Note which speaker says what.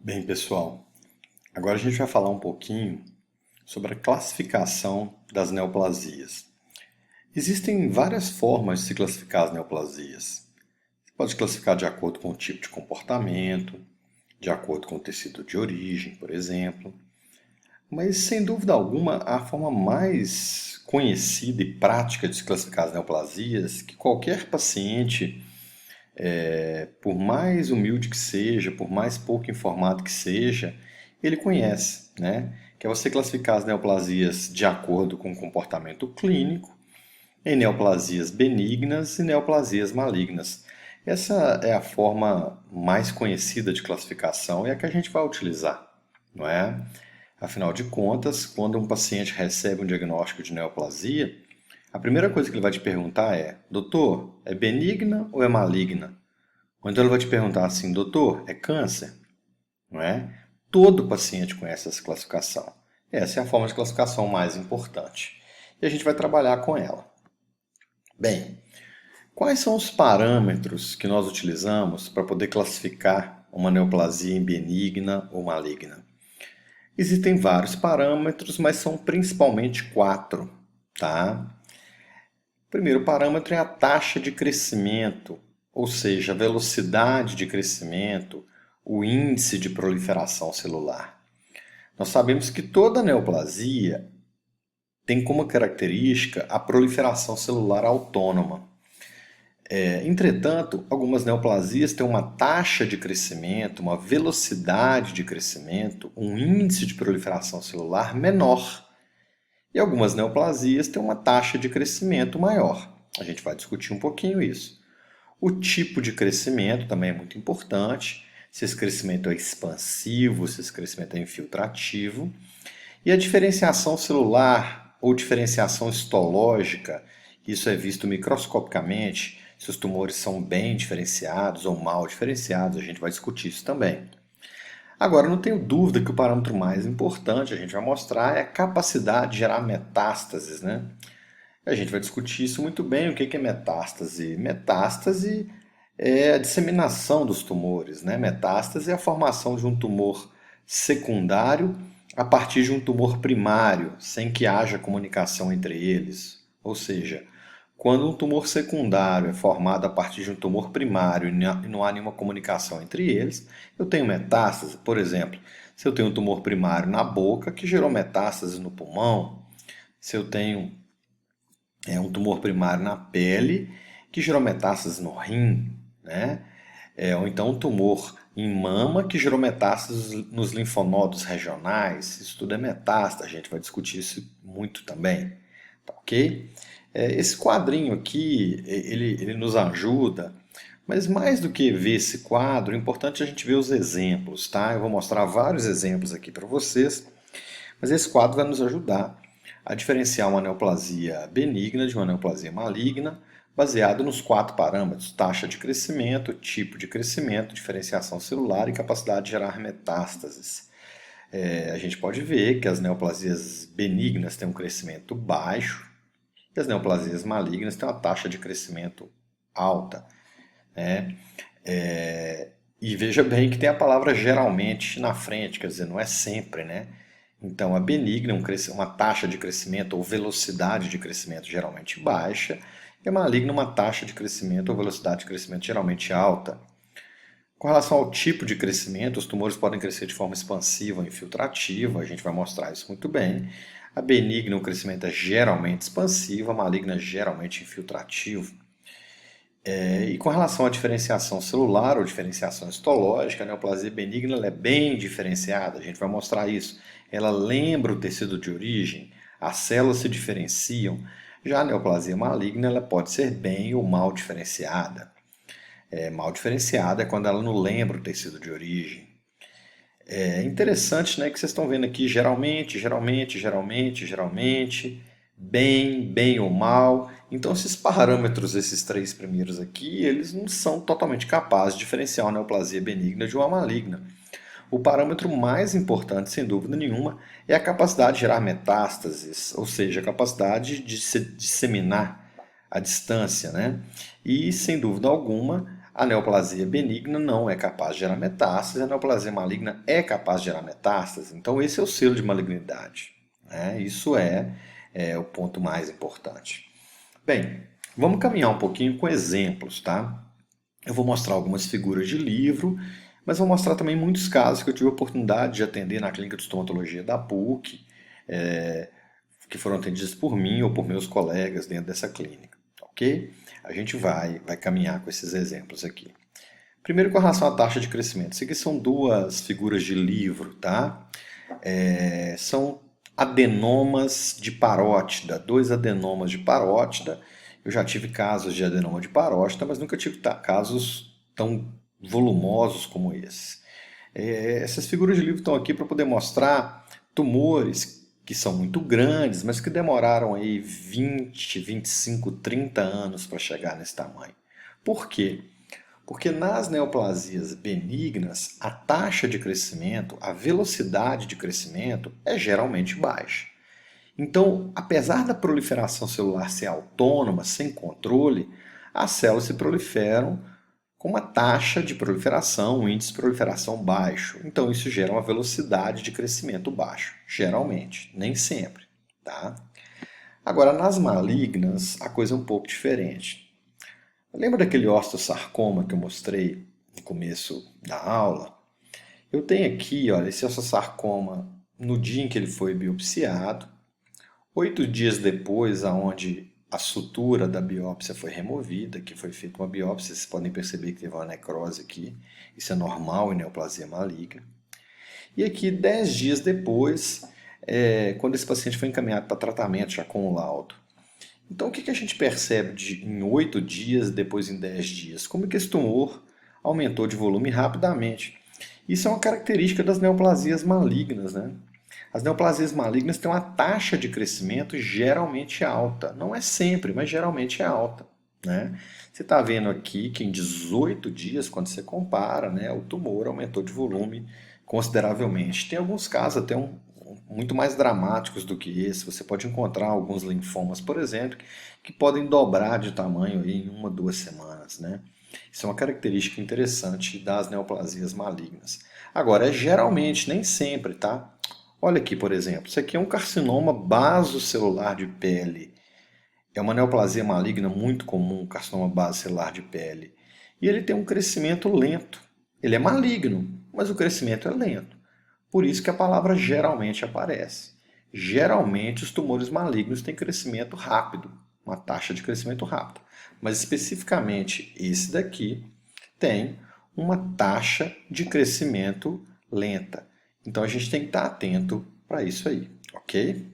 Speaker 1: Bem, pessoal, agora a gente vai falar um pouquinho sobre a classificação das neoplasias. Existem várias formas de se classificar as neoplasias. Você pode classificar de acordo com o tipo de comportamento, de acordo com o tecido de origem, por exemplo. Mas, sem dúvida alguma, a forma mais conhecida e prática de se classificar as neoplasias, que qualquer paciente, por mais humilde que seja, por mais pouco informado que seja, ele conhece, né? Que é você classificar as neoplasias de acordo com o comportamento clínico, em neoplasias benignas e neoplasias malignas. Essa é a forma mais conhecida de classificação e a que a gente vai utilizar, não é? Afinal de contas, quando um paciente recebe um diagnóstico de neoplasia, a primeira coisa que ele vai te perguntar é: doutor, é benigna ou é maligna? Ou então ele vai te perguntar assim: doutor, é câncer? Não é? Todo paciente conhece essa classificação. Essa é a forma de classificação mais importante. E a gente vai trabalhar com ela. Bem, quais são os parâmetros que nós utilizamos para poder classificar uma neoplasia em benigna ou maligna? Existem vários parâmetros, mas são principalmente quatro, tá? O primeiro parâmetro é a taxa de crescimento, ou seja, a velocidade de crescimento, o índice de proliferação celular. Nós sabemos que toda neoplasia tem como característica a proliferação celular autônoma. Entretanto, algumas neoplasias têm uma taxa de crescimento, uma velocidade de crescimento, um índice de proliferação celular menor. E algumas neoplasias têm uma taxa de crescimento maior. A gente vai discutir um pouquinho isso. O tipo de crescimento também é muito importante, se esse crescimento é expansivo, se esse crescimento é infiltrativo. E a diferenciação celular ou diferenciação histológica, isso é visto microscopicamente, se os tumores são bem diferenciados ou mal diferenciados, a gente vai discutir isso também. Agora, não tenho dúvida que o parâmetro mais importante a gente vai mostrar é a capacidade de gerar metástases, né? A gente vai discutir isso muito bem, o que é metástase. Metástase é a disseminação dos tumores, né? Metástase é a formação de um tumor secundário a partir de um tumor primário, sem que haja comunicação entre eles. Ou seja, quando um tumor secundário é formado a partir de um tumor primário e não há nenhuma comunicação entre eles, eu tenho metástase. Por exemplo, se eu tenho um tumor primário na boca que gerou metástase no pulmão, se eu tenho um tumor primário na pele que gerou metástase no rim, né? Ou então um tumor em mama que gerou metástases nos linfonodos regionais. Isso tudo é metástase, a gente vai discutir isso muito também, tá ok? Esse quadrinho aqui, ele nos ajuda, mas mais do que ver esse quadro, é importante a gente ver os exemplos, tá? Eu vou mostrar vários exemplos aqui para vocês, mas esse quadro vai nos ajudar a diferenciar uma neoplasia benigna de uma neoplasia maligna, baseado nos quatro parâmetros: taxa de crescimento, tipo de crescimento, diferenciação celular e capacidade de gerar metástases. A gente pode ver que as neoplasias benignas têm um crescimento baixo e as neoplasias malignas têm uma taxa de crescimento alta, né? E veja bem que tem a palavra geralmente na frente, quer dizer, não é sempre, né? Então, a benigna, uma taxa de crescimento ou velocidade de crescimento geralmente baixa, e a maligna, uma taxa de crescimento ou velocidade de crescimento geralmente alta. Com relação ao tipo de crescimento, os tumores podem crescer de forma expansiva ou infiltrativa, a gente vai mostrar isso muito bem. A benigna, o crescimento é geralmente expansivo, a maligna, geralmente infiltrativo. E com relação à diferenciação celular ou diferenciação histológica, a neoplasia benigna ela é bem diferenciada, a gente vai mostrar isso. Ela lembra o tecido de origem, as células se diferenciam. Já a neoplasia maligna ela pode ser bem ou mal diferenciada. Mal diferenciada é quando ela não lembra o tecido de origem. É interessante, né, que vocês estão vendo aqui geralmente, geralmente, geralmente, geralmente, bem, bem ou mal. Então esses parâmetros, esses três primeiros aqui, eles não são totalmente capazes de diferenciar uma neoplasia benigna de uma maligna. O parâmetro mais importante, sem dúvida nenhuma, é a capacidade de gerar metástases, ou seja, a capacidade de se disseminar à distância, né? E, sem dúvida alguma, A neoplasia benigna não é capaz de gerar metástase, a neoplasia maligna é capaz de gerar metástase. Então, esse é o selo de malignidade, né? Isso é o ponto mais importante. Bem, vamos caminhar um pouquinho com exemplos, tá? Eu vou mostrar algumas figuras de livro, mas vou mostrar também muitos casos que eu tive a oportunidade de atender na clínica de estomatologia da PUC, que foram atendidos por mim ou por meus colegas dentro dessa clínica, ok? A gente vai caminhar com esses exemplos aqui. Primeiro, com relação à taxa de crescimento. Isso aqui são duas figuras de livro, tá? São adenomas de parótida, 2 adenomas de parótida. Eu já tive casos de adenoma de parótida, mas nunca tive casos tão volumosos como esse. Essas figuras de livro estão aqui para poder mostrar tumores que são muito grandes, mas que demoraram aí 20, 25, 30 anos para chegar nesse tamanho. Por quê? Porque nas neoplasias benignas, a taxa de crescimento, a velocidade de crescimento é geralmente baixa. Então, apesar da proliferação celular ser autônoma, sem controle, as células se proliferam com uma taxa de proliferação, um índice de proliferação baixo. Então, isso gera uma velocidade de crescimento baixo, geralmente, nem sempre, tá? Agora, nas malignas, a coisa é um pouco diferente. Lembra daquele osteosarcoma que eu mostrei no começo da aula? Eu tenho aqui, olha, esse osteosarcoma no dia em que ele foi biopsiado, 8 dias depois, aonde a sutura da biópsia foi removida, que foi feita uma biópsia, vocês podem perceber que teve uma necrose aqui, isso é normal em neoplasia maligna. E aqui, 10 dias depois, quando esse paciente foi encaminhado para tratamento já com o laudo. Então, o que a gente percebe em 8 dias, depois em 10 dias? Como que esse tumor aumentou de volume rapidamente? Isso é uma característica das neoplasias malignas, né? As neoplasias malignas têm uma taxa de crescimento geralmente alta. Não é sempre, mas geralmente é alta, né? Você está vendo aqui que em 18 dias, quando você compara, né, o tumor aumentou de volume consideravelmente. Tem alguns casos até muito mais dramáticos do que esse. Você pode encontrar alguns linfomas, por exemplo, que podem dobrar de tamanho aí em 1, 2 semanas, né? Isso é uma característica interessante das neoplasias malignas. Agora, geralmente, nem sempre, tá? Olha aqui, por exemplo, isso aqui é um carcinoma basocelular de pele. É uma neoplasia maligna muito comum, carcinoma basocelular de pele. E ele tem um crescimento lento. Ele é maligno, mas o crescimento é lento. Por isso que a palavra geralmente aparece. Geralmente os tumores malignos têm crescimento rápido, uma taxa de crescimento rápida. Mas especificamente esse daqui tem uma taxa de crescimento lenta. Então a gente tem que estar atento para isso aí, ok?